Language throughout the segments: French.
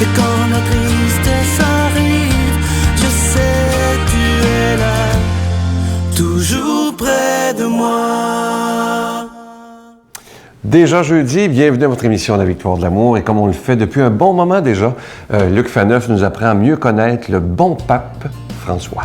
Et quand la tristesse arrive, je sais tu es là, toujours près de moi. Déjà jeudi, bienvenue à votre émission La Victoire de l'amour. Et comme on le fait depuis un bon moment déjà, Luc Faneuf nous apprend à mieux connaître le bon pape François.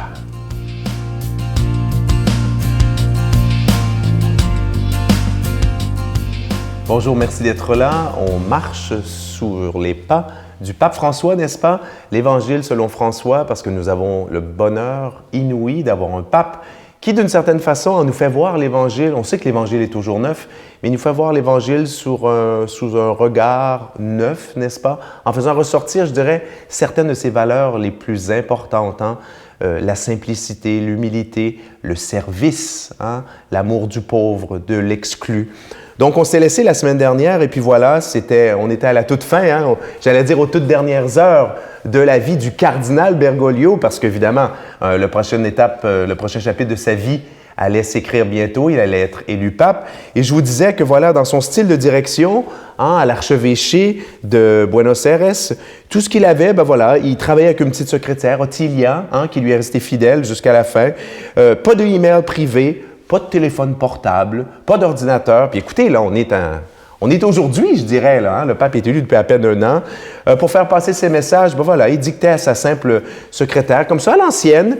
Bonjour, merci d'être là. On marche sur les pas du pape François, n'est-ce pas? L'Évangile selon François, parce que nous avons le bonheur inouï d'avoir un pape qui, d'une certaine façon, nous fait voir l'Évangile. On sait que l'Évangile est toujours neuf, mais il nous fait voir l'Évangile sous un regard neuf, n'est-ce pas? En faisant ressortir, je dirais, certaines de ses valeurs les plus importantes, hein? La simplicité, l'humilité, le service, hein? L'amour du pauvre, de l'exclu. Donc, on s'est laissé la semaine dernière et puis voilà, on était à la toute fin, hein, j'allais dire aux toutes dernières heures de la vie du cardinal Bergoglio parce qu'évidemment, le prochain chapitre de sa vie allait s'écrire bientôt, il allait être élu pape. Et je vous disais que voilà, dans son style de direction, hein, à l'archevêché de Buenos Aires, tout ce qu'il avait, ben voilà, il travaillait avec une petite secrétaire, Ottilia, hein, qui lui est restée fidèle jusqu'à la fin. Pas de email privé, pas de téléphone portable, pas d'ordinateur. Puis écoutez, là, on est aujourd'hui, je dirais, là, hein, le pape est élu depuis à peine un an. Pour faire passer ses messages, ben voilà, il dictait à sa simple secrétaire, comme ça, à l'ancienne,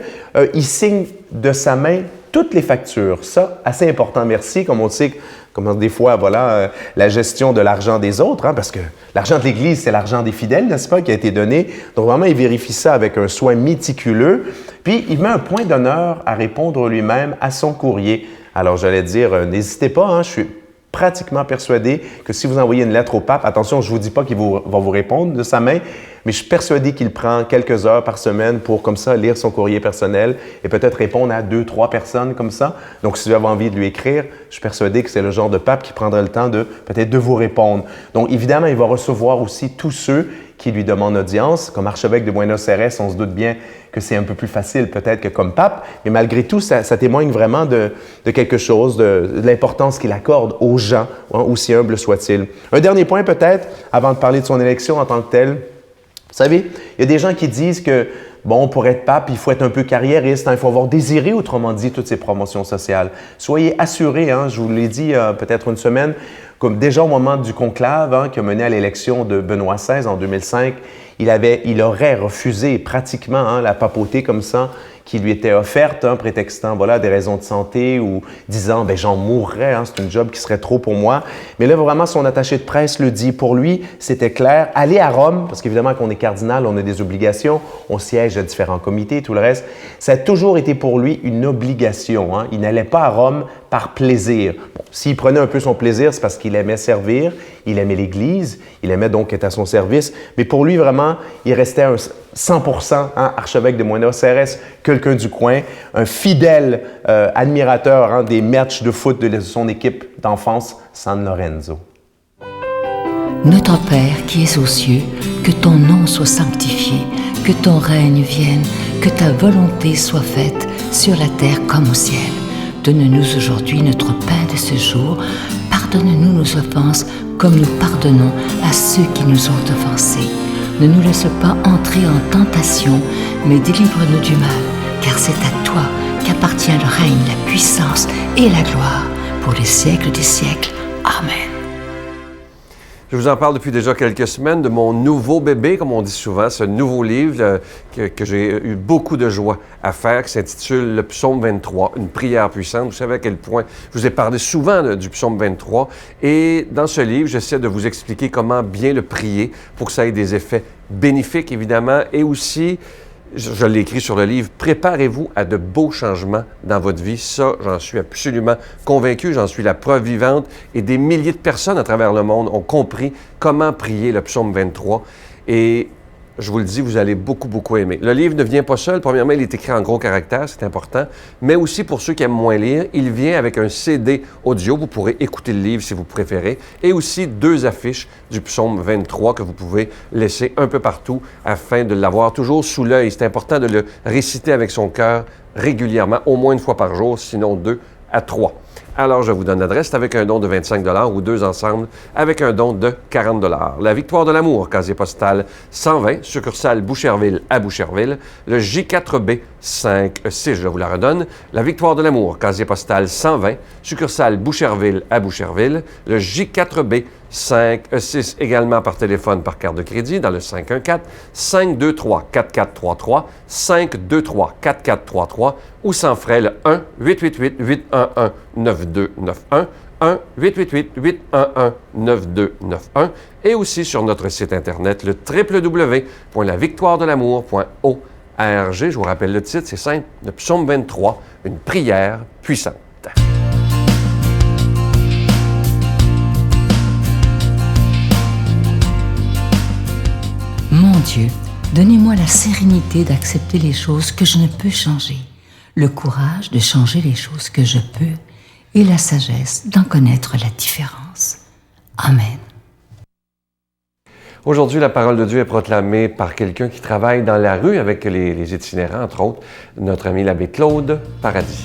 il signe de sa main toutes les factures. Ça, assez important, merci, comme on sait, comme des fois, voilà, la gestion de l'argent des autres, hein, parce que l'argent de l'Église, c'est l'argent des fidèles, n'est-ce pas, qui a été donné. Donc vraiment, il vérifie ça avec un soin méticuleux. Puis, il met un point d'honneur à répondre lui-même à son courrier. Alors, j'allais dire, n'hésitez pas, hein, je suis pratiquement persuadé que si vous envoyez une lettre au pape, attention, je ne vous dis pas qu'il va vous répondre de sa main, mais je suis persuadé qu'il prend quelques heures par semaine pour, comme ça, lire son courrier personnel et peut-être répondre à 2-3 personnes comme ça. Donc, si vous avez envie de lui écrire, je suis persuadé que c'est le genre de pape qui prendra le temps peut-être de vous répondre. Donc, évidemment, il va recevoir aussi tous ceux qui lui demandent audience. Comme archevêque de Buenos Aires, on se doute bien que c'est un peu plus facile peut-être que comme pape, mais malgré tout, ça témoigne vraiment de quelque chose, de l'importance qu'il accorde aux gens, hein, aussi humbles soient-ils. Un dernier point peut-être, avant de parler de son élection en tant que telle. Vous savez, il y a des gens qui disent que, bon, pour être pape, il faut être un peu carriériste, hein, il faut avoir désiré, autrement dit, toutes ces promotions sociales. Soyez assurés, hein, je vous l'ai dit peut-être une semaine, comme déjà au moment du conclave, hein, qui a mené à l'élection de Benoît XVI en 2005, il aurait refusé pratiquement, hein, la papauté comme ça qui lui était offerte, hein, prétextant voilà, des raisons de santé ou disant « j'en mourrais, hein, c'est un job qui serait trop pour moi ». Mais là, vraiment, son attaché de presse le dit. Pour lui, c'était clair. Aller à Rome, parce qu'évidemment, quand on est cardinal, on a des obligations, on siège à différents comités, tout le reste. Ça a toujours été pour lui une obligation. Hein. Il n'allait pas à Rome par plaisir. Bon, s'il prenait un peu son plaisir, c'est parce qu'il aimait servir, il aimait l'Église, il aimait donc être à son service. Mais pour lui, vraiment, il restait un 100% hein, archevêque de Buenos Aires, quelqu'un du coin, un fidèle admirateur hein, des matchs de foot de son équipe d'enfance, San Lorenzo. Notre Père qui es aux cieux, que ton nom soit sanctifié, que ton règne vienne, que ta volonté soit faite sur la terre comme au ciel. Donne-nous aujourd'hui notre pain de ce jour. Pardonne-nous nos offenses comme nous pardonnons à ceux qui nous ont offensés. Ne nous laisse pas entrer en tentation, mais délivre-nous du mal, car c'est à toi qu'appartient le règne, la puissance et la gloire pour les siècles des siècles. Amen. Je vous en parle depuis déjà quelques semaines de mon nouveau bébé, comme on dit souvent, ce nouveau livre que j'ai eu beaucoup de joie à faire, qui s'intitule « Le psaume 23 », une prière puissante. Vous savez à quel point je vous ai parlé souvent du psaume 23. Et dans ce livre, j'essaie de vous expliquer comment bien le prier pour que ça ait des effets bénéfiques, évidemment, et aussi, je l'ai écrit sur le livre, préparez-vous à de beaux changements dans votre vie. Ça, j'en suis absolument convaincu, j'en suis la preuve vivante. Et des milliers de personnes à travers le monde ont compris comment prier le psaume 23. Et je vous le dis, vous allez beaucoup, beaucoup aimer. Le livre ne vient pas seul. Premièrement, il est écrit en gros caractères, c'est important. Mais aussi, pour ceux qui aiment moins lire, il vient avec un CD audio. Vous pourrez écouter le livre si vous préférez. Et aussi 2 affiches du psaume 23 que vous pouvez laisser un peu partout afin de l'avoir toujours sous l'œil. C'est important de le réciter avec son cœur régulièrement, au moins une fois par jour, sinon 2 à 3. Alors, je vous donne l'adresse avec un don de 25 ou deux ensemble avec un don de 40 La Victoire de l'amour, casier postal 120, succursale Boucherville à Boucherville. Le J4B 56, je vous la redonne. La Victoire de l'amour, casier postal 120, succursale Boucherville à Boucherville. Le J4B 56, également par téléphone, par carte de crédit, dans le 514-523-4433, 523-4433, ou sans frais, le 1-888-811-9291, 1-888-811-9291, et aussi sur notre site Internet, le www.lavictoiredelamour.org. Je vous rappelle le titre, c'est simple, le psaume 23, une prière puissante. Mon Dieu, donnez-moi la sérénité d'accepter les choses que je ne peux changer, le courage de changer les choses que je peux et la sagesse d'en connaître la différence. Amen. Aujourd'hui, la parole de Dieu est proclamée par quelqu'un qui travaille dans la rue avec les itinérants, entre autres, notre ami l'abbé Claude Paradis.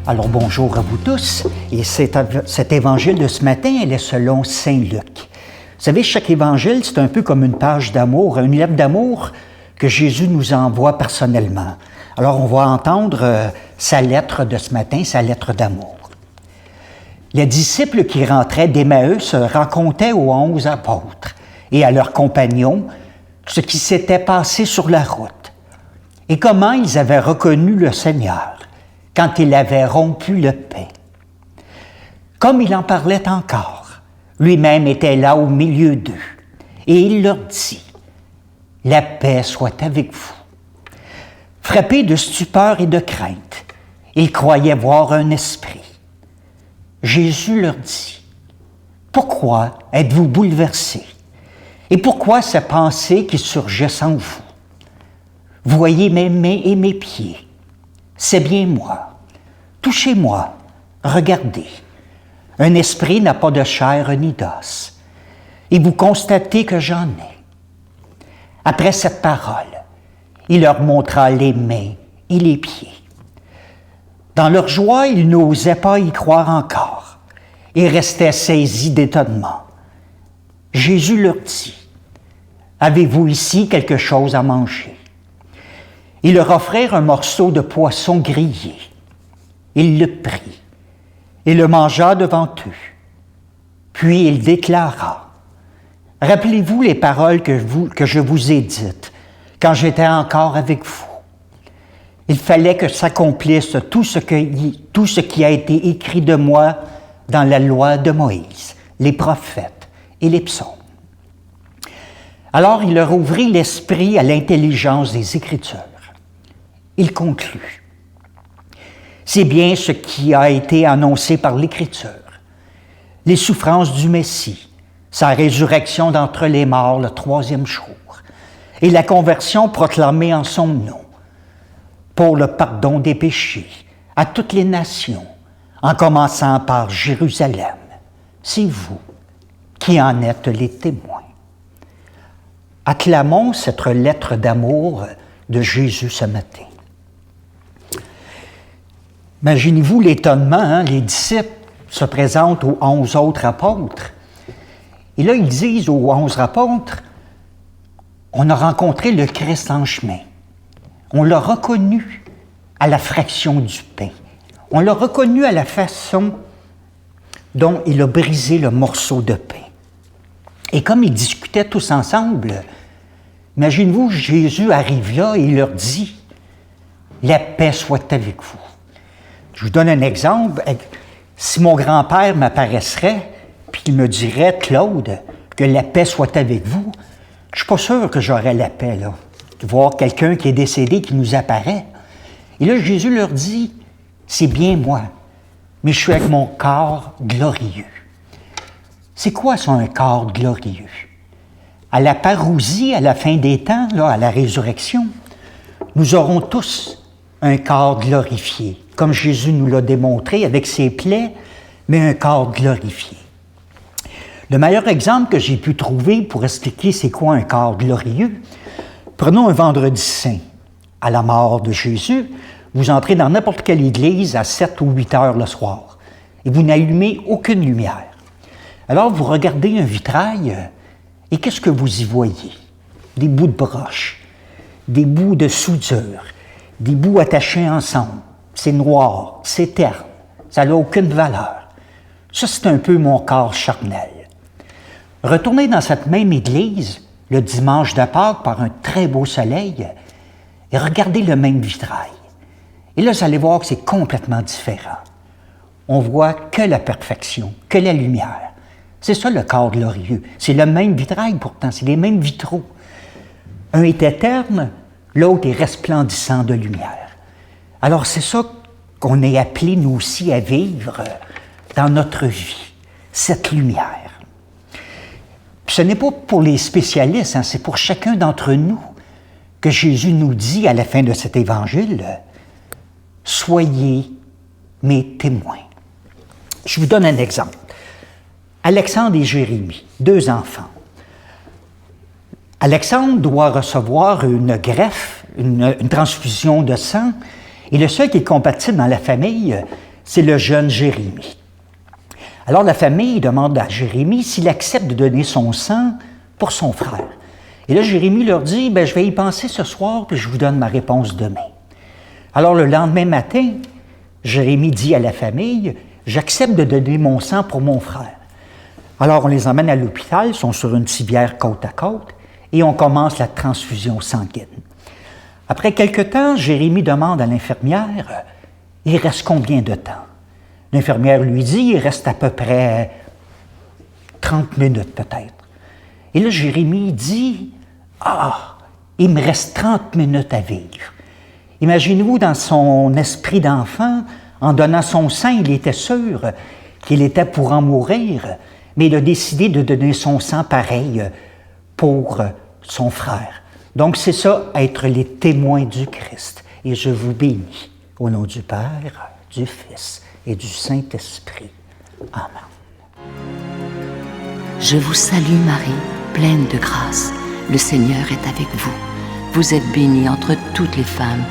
Alors bonjour à vous tous, et cet évangile de ce matin, elle est selon Saint Luc. Vous savez, chaque évangile, c'est un peu comme une page d'amour, une lettre d'amour que Jésus nous envoie personnellement. Alors on va entendre sa lettre de ce matin, sa lettre d'amour. Les disciples qui rentraient d'Emmaüs racontaient aux 11 apôtres et à leurs compagnons ce qui s'était passé sur la route et comment ils avaient reconnu le Seigneur quand il avait rompu le pain. Comme il en parlait encore, lui-même était là au milieu d'eux, et il leur dit, « La paix soit avec vous. » Frappés de stupeur et de crainte, ils croyaient voir un esprit. Jésus leur dit, « Pourquoi êtes-vous bouleversés? Et pourquoi ces pensées qui surgissent en vous? Voyez mes mains et mes pieds. C'est bien moi. Touchez-moi, regardez. Un esprit n'a pas de chair ni d'os. Et vous constatez que j'en ai. » Après cette parole, il leur montra les mains et les pieds. Dans leur joie, ils n'osaient pas y croire encore et restaient saisis d'étonnement. Jésus leur dit, « Avez-vous ici quelque chose à manger? » Ils leur offrirent un morceau de poisson grillé. Il le prit et le mangea devant eux. Puis il déclara, « Rappelez-vous les paroles que je vous ai dites quand j'étais encore avec vous. Il fallait que s'accomplisse tout ce qui a été écrit de moi dans la loi de Moïse, les prophètes et les psaumes. » Alors il leur ouvrit l'esprit à l'intelligence des Écritures. Il conclut, « C'est bien ce qui a été annoncé par l'Écriture, les souffrances du Messie, sa résurrection d'entre les morts le 3e jour, et la conversion proclamée en son nom, pour le pardon des péchés à toutes les nations, en commençant par Jérusalem. C'est vous qui en êtes les témoins. » Acclamons cette lettre d'amour de Jésus ce matin. Imaginez-vous l'étonnement, les disciples se présentent aux 11 autres apôtres. Et là, ils disent aux 11 apôtres, « On a rencontré le Christ en chemin. On l'a reconnu à la fraction du pain. On l'a reconnu à la façon dont il a brisé le morceau de pain. » Et comme ils discutaient tous ensemble, imaginez-vous, Jésus arrive là et il leur dit, « La paix soit avec vous. » Je vous donne un exemple. Si mon grand-père m'apparaisserait puis qu'il me dirait, « Claude, que la paix soit avec vous », je ne suis pas sûr que j'aurais la paix, là, de voir quelqu'un qui est décédé qui nous apparaît. Et là, Jésus leur dit, « C'est bien moi, mais je suis avec mon corps glorieux. » C'est quoi ça, un corps glorieux? À la parousie, à la fin des temps, là, à la résurrection, nous aurons tous un corps glorifié, comme Jésus nous l'a démontré avec ses plaies, mais un corps glorifié. Le meilleur exemple que j'ai pu trouver pour expliquer c'est quoi un corps glorieux, Prenons un vendredi saint. À la mort de Jésus, vous entrez dans n'importe quelle église à 7 ou 8 heures le soir et vous n'allumez aucune lumière. Alors vous regardez un vitrail et qu'est-ce que vous y voyez? Des bouts de broche, des bouts de soudure, des bouts attachés ensemble. C'est noir, c'est terne, ça n'a aucune valeur. Ça, c'est un peu mon corps charnel. Retournez dans cette même église le dimanche de Pâques par un très beau soleil et regardez le même vitrail. Et là, vous allez voir que c'est complètement différent. On voit que la perfection, que la lumière. C'est ça le corps glorieux. C'est le même vitrail pourtant, c'est les mêmes vitraux. Un est éterne, l'autre est resplendissant de lumière. Alors c'est ça qu'on est appelé nous aussi à vivre dans notre vie, cette lumière. Puis ce n'est pas pour les spécialistes, hein, c'est pour chacun d'entre nous que Jésus nous dit à la fin de cet évangile, « Soyez mes témoins ». Je vous donne un exemple. Alexandre et Jérémie, 2 enfants. Alexandre doit recevoir une greffe, une transfusion de sang, et le seul qui est compatible dans la famille, c'est le jeune Jérémie. Alors la famille demande à Jérémie s'il accepte de donner son sang pour son frère. Et là, Jérémie leur dit, « je vais y penser ce soir, puis je vous donne ma réponse demain. » Alors le lendemain matin, Jérémie dit à la famille, « J'accepte de donner mon sang pour mon frère. » Alors on les emmène à l'hôpital, ils sont sur une civière côte à côte, et on commence la transfusion sanguine. Après quelque temps, Jérémie demande à l'infirmière, « Il reste combien de temps? » L'infirmière lui dit, « Il reste à peu près 30 minutes peut-être. » Et là, Jérémie dit, « Ah, il me reste 30 minutes à vivre. » Imaginez-vous dans son esprit d'enfant, en donnant son sang, il était sûr qu'il était pour en mourir, mais il a décidé de donner son sang pareil pour son frère. Donc c'est ça, être les témoins du Christ. Et je vous bénis au nom du Père, du Fils et du Saint-Esprit. Amen. Je vous salue Marie, pleine de grâce. Le Seigneur est avec vous. Vous êtes bénie entre toutes les femmes,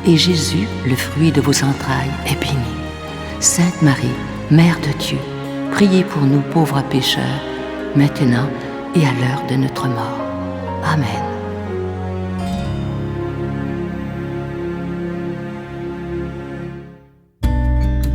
et Jésus, le fruit de vos entrailles, est béni. Sainte Marie, Mère de Dieu, priez pour nous pauvres pécheurs, maintenant et à l'heure de notre mort. Amen.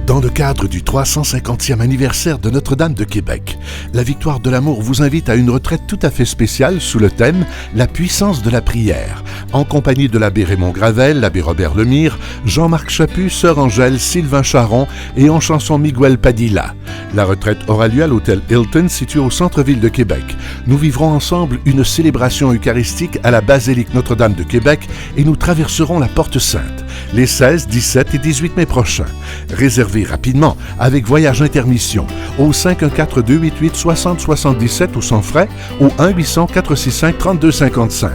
Dans le cadre du 350e anniversaire de Notre-Dame de Québec, la Victoire de l'Amour vous invite à une retraite tout à fait spéciale sous le thème « La puissance de la prière », en compagnie de l'abbé Raymond Gravel, l'abbé Robert Lemire, Jean-Marc Chaput, Sœur Angèle, Sylvain Charon et en chanson Miguel Padilla. La retraite aura lieu à l'hôtel Hilton, situé au centre-ville de Québec. Nous vivrons ensemble une célébration eucharistique à la basilique Notre-Dame de Québec et nous traverserons la Porte Sainte les 16, 17 et 18 mai prochains. Réservez rapidement avec Voyage Intermission au 514-288-6077 ou sans frais au 1-800-465-3255.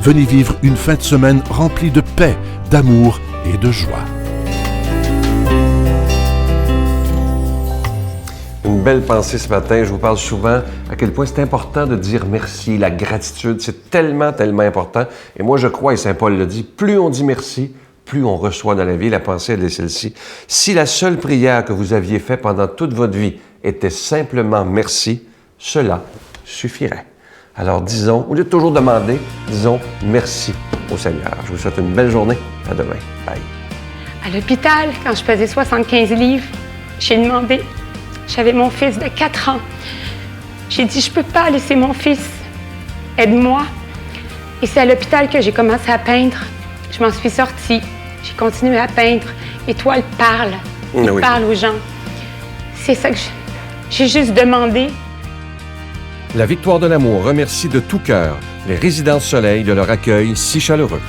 Venez vivre une fin de semaine remplie de paix, d'amour et de joie. Une belle pensée ce matin. Je vous parle souvent à quel point c'est important de dire merci. La gratitude, c'est tellement, tellement important. Et moi, je crois, et Saint Paul le dit, plus on dit merci, plus on reçoit dans la vie. La pensée, elle est celle-ci. Si la seule prière que vous aviez faite pendant toute votre vie était simplement merci, cela suffirait. Alors disons, au lieu de toujours demander, disons merci au Seigneur. Je vous souhaite une belle journée. À demain. Bye. À l'hôpital, quand je pesais 75 livres, j'ai demandé, j'avais mon fils de 4 ans. J'ai dit, je peux pas laisser mon fils. Aide-moi. Et c'est à l'hôpital que j'ai commencé à peindre. Je m'en suis sortie. J'ai continué à peindre. Les toiles parlent. Ils parlent aux gens. C'est ça que j'ai juste demandé. La Victoire de l'Amour remercie de tout cœur les Résidences Soleil de leur accueil si chaleureux.